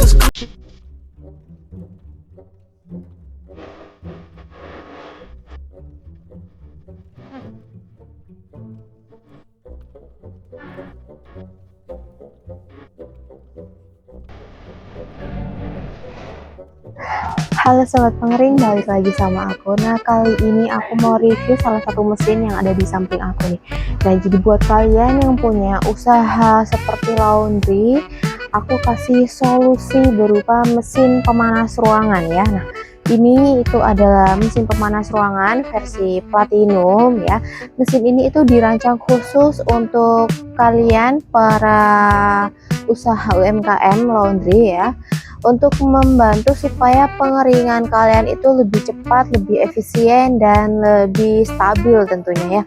Halo Sobat Pengering, balik lagi sama aku. Nah, kali ini aku mau review salah satu mesin yang ada di samping aku nih. Nah, jadi buat kalian yang punya usaha seperti laundry, aku kasih solusi berupa mesin pemanas ruangan ya. Nah, ini itu adalah mesin pemanas ruangan versi platinum ya. Mesin ini itu dirancang khusus untuk kalian para usaha UMKM laundry ya, untuk membantu supaya pengeringan kalian itu lebih cepat, lebih efisien, dan lebih stabil tentunya ya.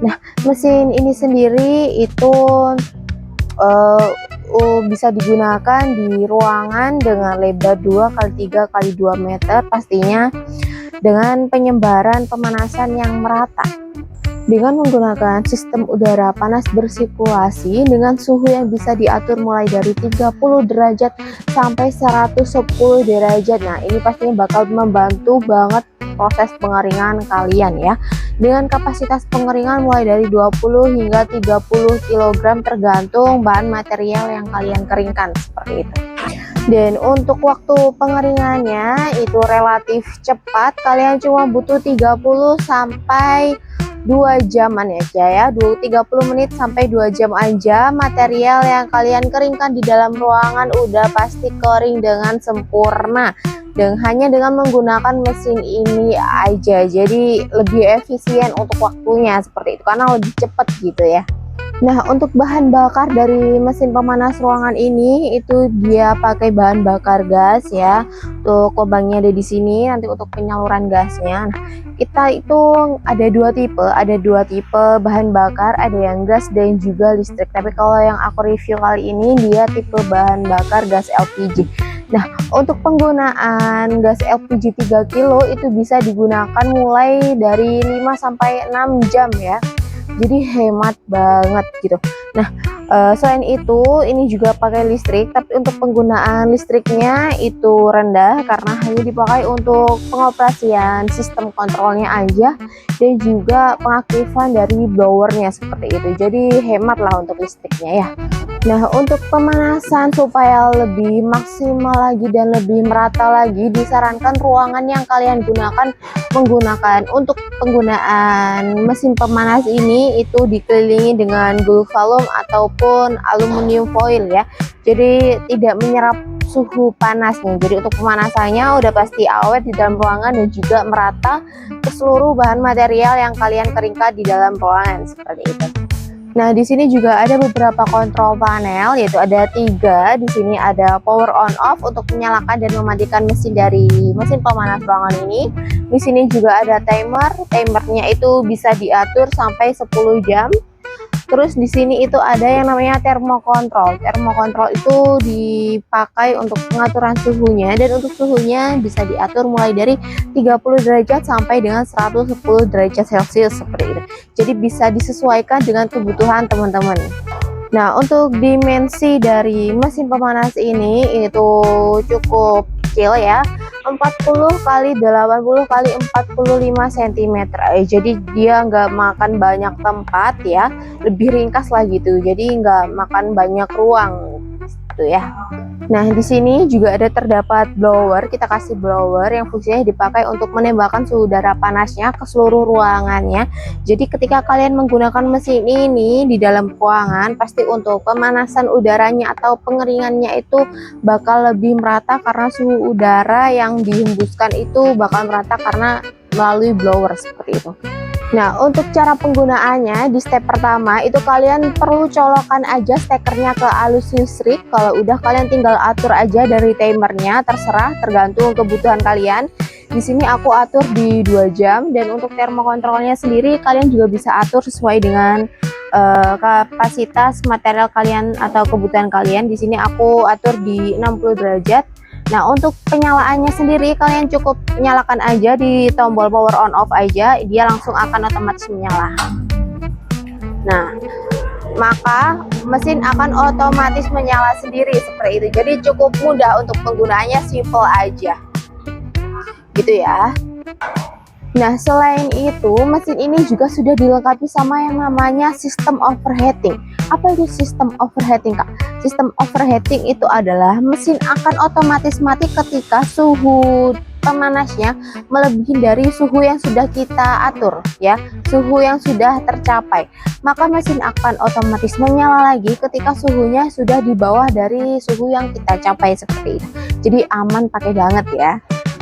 Nah, mesin ini sendiri itu bisa digunakan di ruangan dengan lebar 2x3x2 meter pastinya, dengan penyebaran pemanasan yang merata dengan menggunakan sistem udara panas bersirkulasi dengan suhu yang bisa diatur mulai dari 30 derajat sampai 110 derajat. Nah, ini pastinya bakal membantu banget proses pengeringan kalian ya, dengan kapasitas pengeringan mulai dari 20 hingga 30 kg tergantung bahan material yang kalian keringkan seperti itu. Dan untuk waktu pengeringannya itu relatif cepat, kalian cuma butuh 30 sampai 2 jaman ya, 30 menit sampai 2 jam aja. Material yang kalian keringkan di dalam ruangan udah pasti kering dengan sempurna, dan hanya dengan menggunakan mesin ini aja. Jadi lebih efisien untuk waktunya seperti itu, karena lebih cepat gitu ya. Nah, untuk bahan bakar dari mesin pemanas ruangan ini itu dia pakai bahan bakar gas ya. Untuk lubangnya ada di sini, nanti untuk penyaluran gasnya. Nah, kita itu ada dua tipe bahan bakar, ada yang gas dan juga listrik. Tapi kalau yang aku review kali ini dia tipe bahan bakar gas LPG. Nah, untuk penggunaan gas LPG 3 kilo itu bisa digunakan mulai dari 5 sampai 6 jam ya. Jadi hemat banget gitu. Nah, selain itu ini juga pakai listrik, tapi untuk penggunaan listriknya itu rendah karena hanya dipakai untuk pengoperasian sistem kontrolnya aja, dan juga pengaktifan dari blowernya seperti itu. Jadi hemat lah untuk listriknya ya. Nah, untuk pemanasan supaya lebih maksimal lagi dan lebih merata lagi, disarankan ruangan yang kalian gunakan menggunakan untuk penggunaan mesin pemanas ini itu dikelilingi dengan gulvalum ataupun aluminium foil ya. Jadi tidak menyerap suhu panasnya. Jadi untuk pemanasannya udah pasti awet di dalam ruangan dan juga merata ke seluruh bahan material yang kalian keringkan di dalam ruangan seperti itu. Nah, di sini juga ada beberapa kontrol panel, yaitu ada 3. Di sini ada power on off untuk menyalakan dan mematikan mesin dari mesin pemanas ruangan ini. Di sini juga ada timer. Timernya itu bisa diatur sampai 10 jam. Terus di sini itu ada yang namanya termokontrol. Termokontrol itu dipakai untuk pengaturan suhunya, dan untuk suhunya bisa diatur mulai dari 30 derajat sampai dengan 110 derajat Celcius seperti itu. Jadi bisa disesuaikan dengan kebutuhan teman-teman. Nah, untuk dimensi dari mesin pemanas ini itu cukup kecil ya, 40 kali 80 kali 45 cm. Jadi dia nggak makan banyak tempat ya, lebih ringkas lah gitu, jadi nggak makan banyak ruang gitu ya. Nah, di sini juga ada terdapat blower. Kita kasih blower yang fungsinya dipakai untuk menembakkan suhu udara panasnya ke seluruh ruangannya. Jadi ketika kalian menggunakan mesin ini di dalam ruangan, pasti untuk pemanasan udaranya atau pengeringannya itu bakal lebih merata karena suhu udara yang dihembuskan itu bakal merata karena melalui blower seperti itu. Nah, untuk cara penggunaannya di step pertama itu kalian perlu colokan aja stekernya ke arus listrik. Kalau udah, kalian tinggal atur aja dari timernya, terserah tergantung kebutuhan kalian. Di sini aku atur di 2 jam, dan untuk termokontrolnya sendiri kalian juga bisa atur sesuai dengan kapasitas material kalian atau kebutuhan kalian. Di sini aku atur di 60 derajat. Nah, untuk penyalaannya sendiri kalian cukup nyalakan aja di tombol power on off aja, dia langsung akan otomatis menyala. Nah, maka mesin akan otomatis menyala sendiri seperti itu. Jadi cukup mudah untuk penggunaannya, simple aja gitu ya. Nah, selain itu mesin ini juga sudah dilengkapi sama yang namanya sistem overheating. Apa itu sistem overheating, Kak? Sistem overheating itu adalah mesin akan otomatis mati ketika suhu pemanasnya melebihi dari suhu yang sudah kita atur ya, suhu yang sudah tercapai. Maka mesin akan otomatis menyala lagi ketika suhunya sudah di bawah dari suhu yang kita capai seperti itu. Jadi aman pakai banget ya.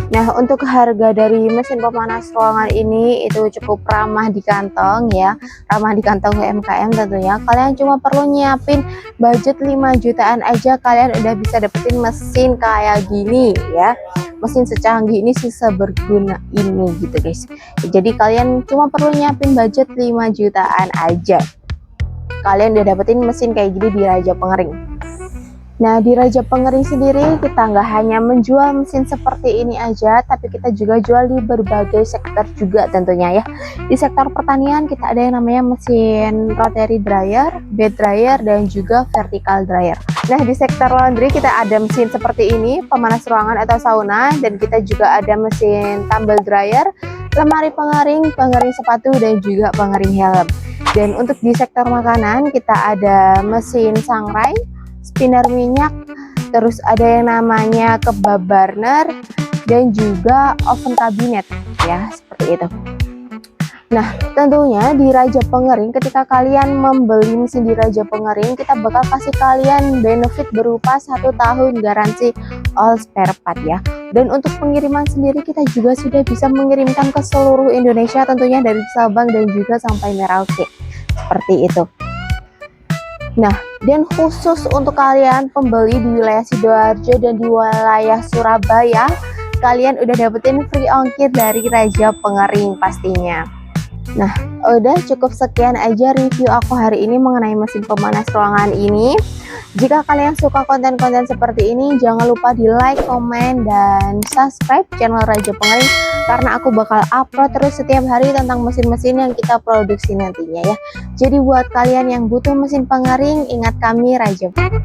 Nah, untuk harga dari mesin pemanas ruangan ini itu cukup ramah di kantong ya, ramah di kantong UMKM tentunya. Kalian cuma perlu nyiapin budget 5 jutaan aja, kalian udah bisa dapetin mesin kayak gini ya. Mesin secanggih ini, sih seberguna ini gitu guys. Jadi kalian cuma perlu nyiapin budget 5 jutaan aja, kalian udah dapetin mesin kayak gini di Raja Pengering. Nah, di Raja Pengering sendiri kita nggak hanya menjual mesin seperti ini aja, tapi kita juga jual di berbagai sektor juga tentunya ya. Di sektor pertanian kita ada yang namanya mesin rotary dryer, bed dryer, dan juga vertical dryer. Nah, di sektor laundry kita ada mesin seperti ini, pemanas ruangan atau sauna, dan kita juga ada mesin tumble dryer, lemari pengering, pengering sepatu, dan juga pengering helm. Dan untuk di sektor makanan kita ada mesin sangrai, spinner minyak, terus ada yang namanya kebab burner, dan juga oven kabinet ya, seperti itu. Nah, tentunya di Raja Pengering ketika kalian membeli mesin di Raja Pengering, kita bakal kasih kalian benefit berupa 1 tahun garansi all spare part ya. Dan untuk pengiriman sendiri kita juga sudah bisa mengirimkan ke seluruh Indonesia tentunya, dari Sabang dan juga sampai Merauke seperti itu. Nah, dan khusus untuk kalian pembeli di wilayah Sidoarjo dan di wilayah Surabaya, kalian udah dapetin free ongkir dari Raja Pengering pastinya. Nah, udah cukup sekian aja review aku hari ini mengenai mesin pemanas ruangan ini. Jika kalian suka konten-konten seperti ini, jangan lupa di like, komen, dan subscribe channel Raja Pengering, karena aku bakal upload terus setiap hari tentang mesin-mesin yang kita produksi nantinya ya. Jadi buat kalian yang butuh mesin pengering, ingat kami Raja Pengering.